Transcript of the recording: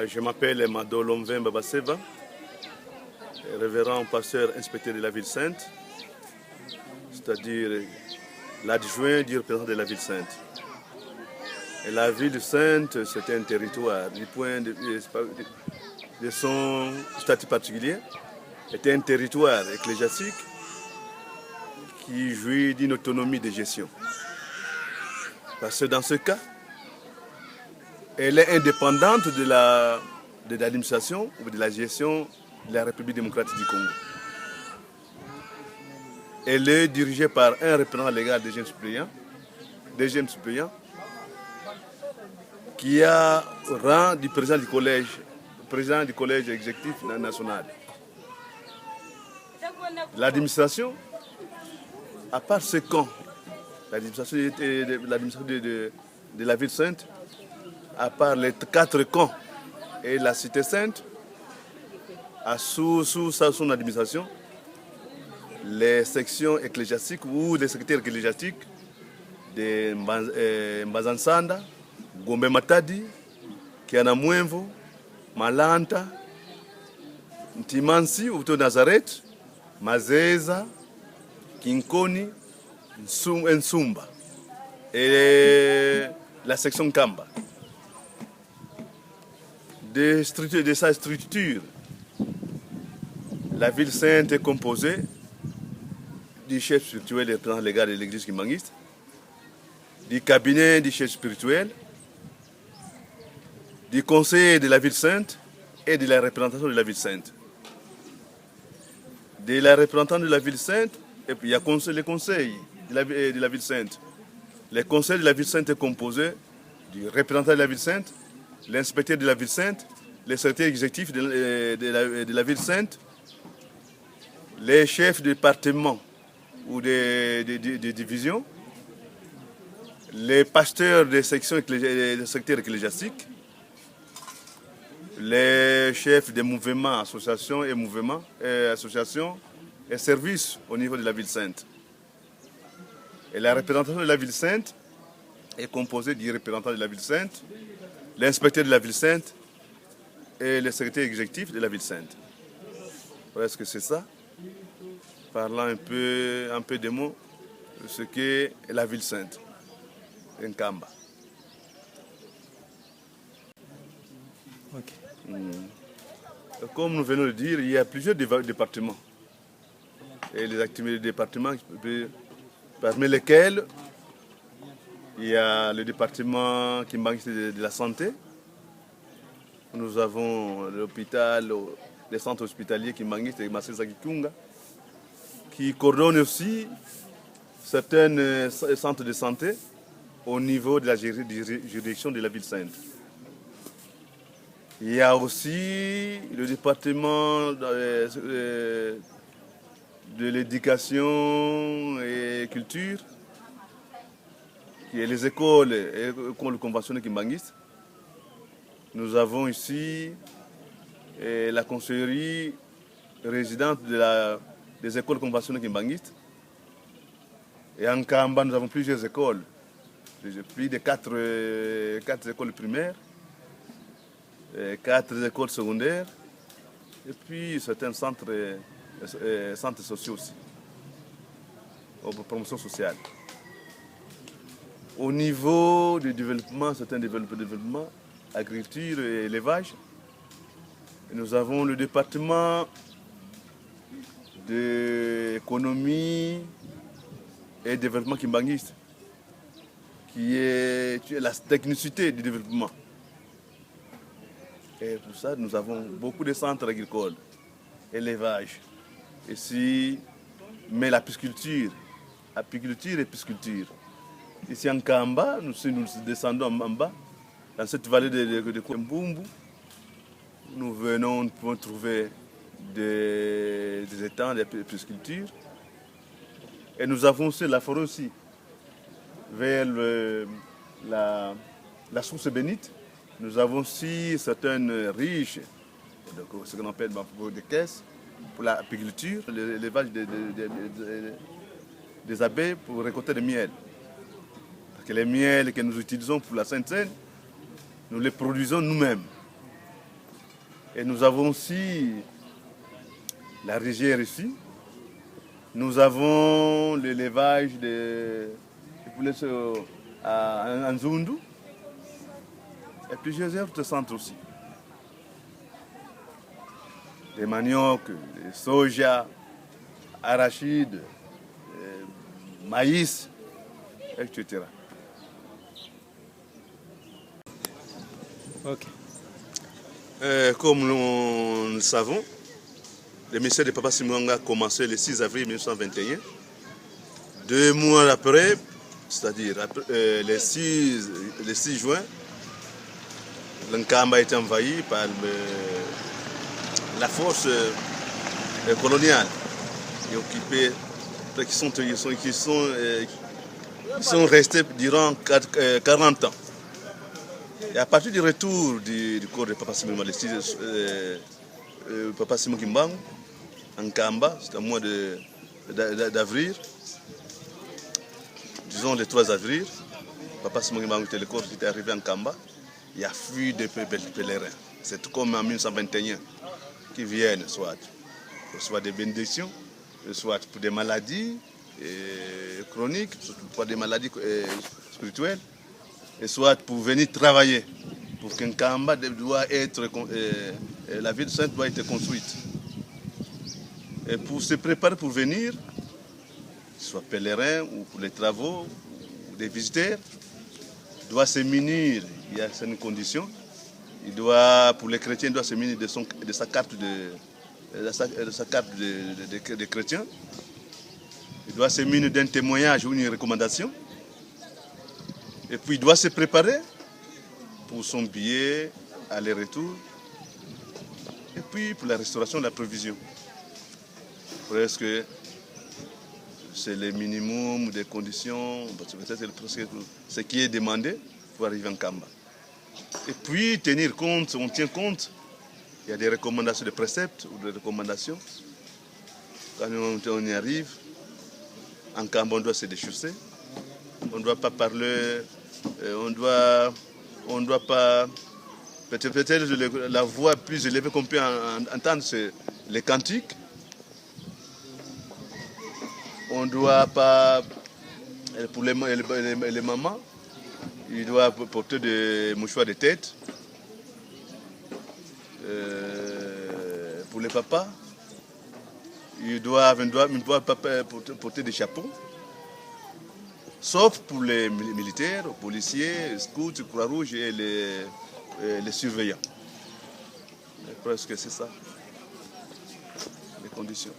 Je m'appelle Madolomvin Babaseva, révérend pasteur inspecteur de la ville sainte, c'est-à-dire l'adjoint du représentant de la ville sainte. Et la ville sainte, c'est un territoire, du point de son statut particulier, est un territoire ecclésiastique qui jouit d'une autonomie de gestion. Parce que dans ce cas, elle est indépendante de l'administration ou de la gestion de la République démocratique du Congo. Elle est dirigée par un représentant légal deuxième suppléant, qui a rang du président du collège exécutif national. L'administration, à part ce camp, l'administration de la ville sainte, à part les 4 camps et la cité sainte, sous son administration, les sections ecclésiastiques ou les secrétaires ecclésiastiques de Mbazansanda, Gombe Matadi, Kianamwenvo, Malanta, Ntimansi, Uto Nazareth, Mazeza, Kinkoni, Nsumba et la section Kamba. De sa structure, la ville sainte est composée du chef spirituel et représentant légal de l'église kimbanguiste, du cabinet du chef spirituel, du conseil de la ville sainte et de la représentation de la ville sainte. De la représentation de la ville sainte, et puis il y a les conseils de la ville sainte. Les conseils de la ville sainte est composé du représentant de la ville sainte, l'inspecteur de la ville sainte, les secrétaires exécutifs de la ville sainte, les chefs de département ou de division, les pasteurs des sections des secteurs ecclésiastiques, les chefs des mouvements, associations et services au niveau de la ville sainte. Et la représentation de la ville sainte est composée du représentant de la ville sainte, l'inspecteur de la ville sainte et le secrétaire exécutif de la ville sainte. Presque c'est ça. Parlant un peu des mots de ce qu'est la ville sainte, Nkamba. Okay. Comme nous venons de dire, il y a plusieurs départements. Et les activités des départements, parmi lesquels il y a le département de la santé. Nous avons l'hôpital, les centres hospitaliers Kimbanguiste et Masesa Kikunga, qui coordonnent aussi certains centres de santé au niveau de la juridiction de la ville sainte. Il y a aussi le département de l'éducation et culture, qui est les écoles conventionnelles Kimbanguiste. Nous avons ici la conseillerie résidente des écoles conventionnelles kimbanguistes. Et en Kamba, nous avons plusieurs écoles, plus de 4 écoles primaires, 4 écoles secondaires, et puis certains centres sociaux aussi, pour promotion sociale. Au niveau du développement, certains développements, agriculture et élevage, nous avons le département de l'économie et développement kimbanguiste, qui est la technicité du développement. Et pour ça, nous avons beaucoup de centres agricoles, élevage, ici, mais l'apiculture et pisciculture. Ici en Kamba, nous descendons en bas, dans cette vallée de Kwembumbu, nous pouvons trouver des étangs de pisciculture. Et nous avons aussi la forêt aussi, vers la source bénite. Nous avons aussi certaines riches, ce qu'on appelle des caisses, pour l'apiculture, l'élevage des abeilles pour récolter le miel. Parce que les miels que nous utilisons pour la Sainte-Seine, nous les produisons nous-mêmes. Et nous avons aussi la rizière ici. Nous avons l'élevage de poulets à Nzundu et plusieurs autres centres aussi. Des maniocs, des soja, arachides, maïs, etc. Ok. Comme nous le savons, le ministère de Papa Simwanga a commencé le 6 avril 1921. 2 mois après, c'est-à-dire le 6 juin, l'Nkamba a été envahi par la force coloniale et occupée, qui sont restés durant 40 ans. Et à partir du retour du corps de Papa Simon, Papa Simon Kimbangu, en Kamba, c'est au mois d'avril, disons le 3 avril, Papa Simon Kimbangu, le corps qui était arrivé en Kamba, il y a fui de pèlerins. C'est comme en 1921, qui viennent soit des bénédictions, soit pour des maladies chroniques, soit pour des maladies spirituelles, et soit pour venir travailler, pour qu'un Kamba doit être, la ville sainte doit être construite. Et pour se préparer pour venir, soit pèlerin ou pour les travaux, ou des visiteurs, doit se munir, il y a certaines conditions. Pour les chrétiens, il doit se munir de sa carte de chrétien. Il doit se munir d'un témoignage ou une recommandation. Et puis il doit se préparer pour son billet, aller-retour. Et puis pour la restauration de la provision. Presque c'est le minimum des conditions, peut-être ce qui est demandé pour arriver en Kamba. Et puis tenir compte, on tient compte, il y a des recommandations, des préceptes ou des recommandations. Quand on y arrive, en Kamba on doit se déchausser, on ne doit pas parler, on doit pas, peut-être la voix plus élevée qu'on peut entendre, c'est les cantiques. On ne doit pas, pour les mamans, ils doivent porter des mouchoirs de tête. Pour les papas, ils doivent pas porter des chapeaux. Sauf pour les militaires, policiers, scouts, Croix-Rouge et les surveillants. Et presque c'est ça, les conditions.